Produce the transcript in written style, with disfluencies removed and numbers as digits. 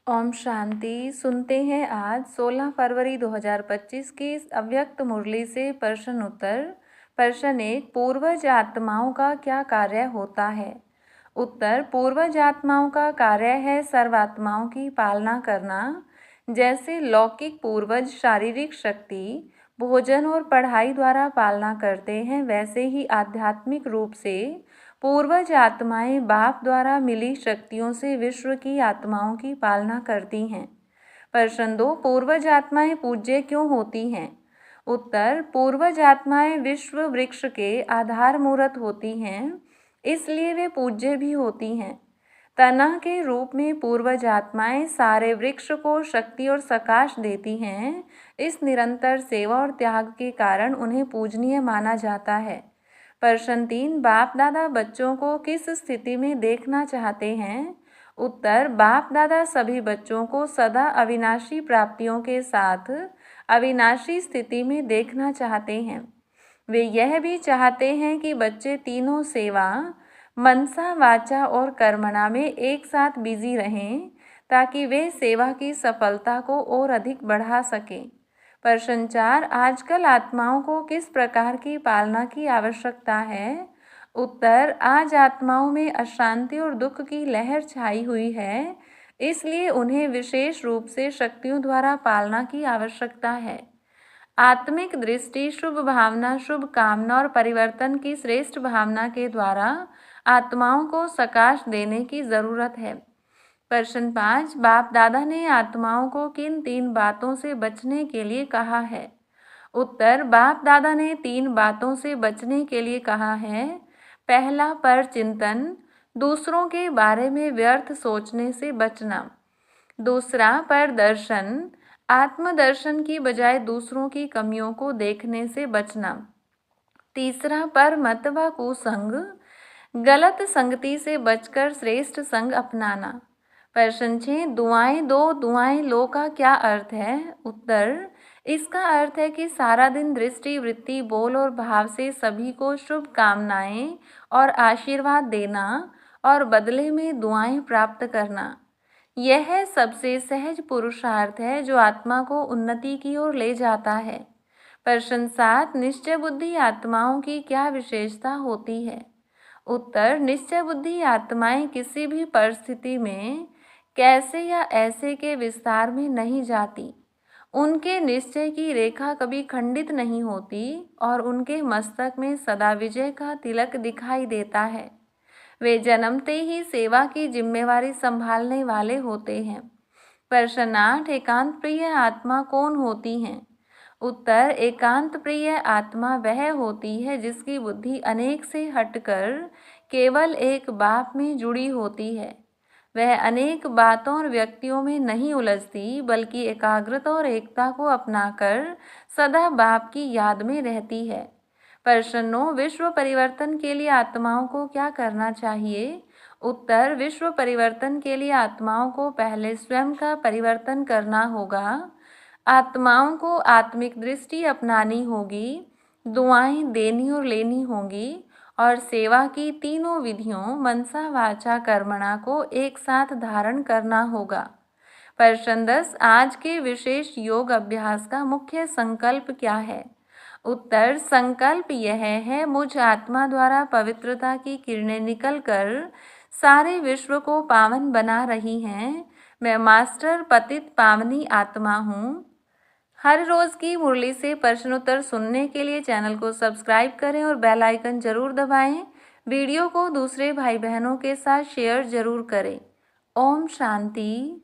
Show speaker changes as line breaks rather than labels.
ओम शांति। सुनते हैं आज 16 फरवरी 2025 की इस अव्यक्त मुरली से प्रश्न उत्तर। प्रश्न 1, पूर्वज आत्माओं का क्या कार्य होता है? उत्तर, पूर्वज आत्माओं का कार्य है सर्वात्माओं की पालना करना। जैसे लौकिक पूर्वज शारीरिक शक्ति, भोजन और पढ़ाई द्वारा पालना करते हैं, वैसे ही आध्यात्मिक रूप से पूर्वज आत्माएं बाप द्वारा मिली शक्तियों से विश्व की आत्माओं की पालना करती हैं। प्रश्न 2, पूर्वज आत्माएं पूज्य क्यों होती हैं? उत्तर, पूर्वज आत्माएं विश्व वृक्ष के आधार मूर्त होती हैं, इसलिए वे पूज्य भी होती हैं। तना के रूप में पूर्वज आत्माएं सारे वृक्ष को शक्ति और सकाश देती हैं। इस निरंतर सेवा और त्याग के कारण उन्हें पूजनीय माना जाता है। प्रश्न 3, बाप दादा बच्चों को किस स्थिति में देखना चाहते हैं? उत्तर, बाप दादा सभी बच्चों को सदा अविनाशी प्राप्तियों के साथ अविनाशी स्थिति में देखना चाहते हैं। वे यह भी चाहते हैं कि बच्चे तीनों सेवा, मनसा, वाचा और कर्मणा में एक साथ बिजी रहें, ताकि वे सेवा की सफलता को और अधिक बढ़ा सकें। प्रश्न 4, आजकल आत्माओं को किस प्रकार की पालना की आवश्यकता है? उत्तर, आज आत्माओं में अशांति और दुख की लहर छाई हुई है, इसलिए उन्हें विशेष रूप से शक्तियों द्वारा पालना की आवश्यकता है। आत्मिक दृष्टि, शुभ भावना, शुभ कामना और परिवर्तन की श्रेष्ठ भावना के द्वारा आत्माओं को सकाश देने की जरूरत है। प्रश्न 5, बाप दादा ने आत्माओं को किन 3 बातों से बचने के लिए कहा है? उत्तर, बाप दादा ने 3 बातों से बचने के लिए कहा है। पहला, पर चिंतन, दूसरों के बारे में व्यर्थ सोचने से बचना। दूसरा, पर दर्शन, आत्मदर्शन की बजाय दूसरों की कमियों को देखने से बचना। तीसरा, पर मत व कुसंग, गलत संगति से बचकर श्रेष्ठ संग अपनाना। प्रश्न 6, दुआएं दो दुआएं लो का क्या अर्थ है? उत्तर, इसका अर्थ है कि सारा दिन दृष्टि, वृत्ति, बोल और भाव से सभी को शुभ कामनाएं और आशीर्वाद देना और बदले में दुआएं प्राप्त करना। यह सबसे सहज पुरुषार्थ है जो आत्मा को उन्नति की ओर ले जाता है। प्रश्न 7, निश्चय बुद्धि आत्माओं की क्या विशेषता होती है? उत्तर, निश्चय बुद्धि आत्माएं किसी भी परिस्थिति में कैसे या ऐसे के विस्तार में नहीं जाती। उनके निश्चय की रेखा कभी खंडित नहीं होती और उनके मस्तक में सदा विजय का तिलक दिखाई देता है। वे जन्मते ही सेवा की जिम्मेवारी संभालने वाले होते हैं। प्रश्न 8, एकांत प्रिय आत्मा कौन होती हैं? उत्तर, एकांत प्रिय आत्मा वह होती है जिसकी बुद्धि अनेक से हटकर केवल एक बाप में जुड़ी होती है। वह अनेक बातों और व्यक्तियों में नहीं उलझती, बल्कि एकाग्रता और एकता को अपनाकर सदा बाप की याद में रहती है। प्रश्न 9, विश्व परिवर्तन के लिए आत्माओं को क्या करना चाहिए? उत्तर, विश्व परिवर्तन के लिए आत्माओं को पहले स्वयं का परिवर्तन करना होगा। आत्माओं को आत्मिक दृष्टि अपनानी होगी, दुआएं देनी और लेनी होंगी और सेवा की तीनों विधियों मनसा, वाचा, कर्मणा को एक साथ धारण करना होगा। प्रश्न 10, आज के विशेष योग अभ्यास का मुख्य संकल्प क्या है? उत्तर, संकल्प यह है, मुझ आत्मा द्वारा पवित्रता की किरणें निकलकर सारे विश्व को पावन बना रही हैं। मैं मास्टर पतित पावनी आत्मा हूँ। हर रोज की मुरली से प्रश्नोत्तर सुनने के लिए चैनल को सब्सक्राइब करें और बेल आइकन जरूर दबाएं। वीडियो को दूसरे भाई बहनों के साथ शेयर जरूर करें। ओम शांति।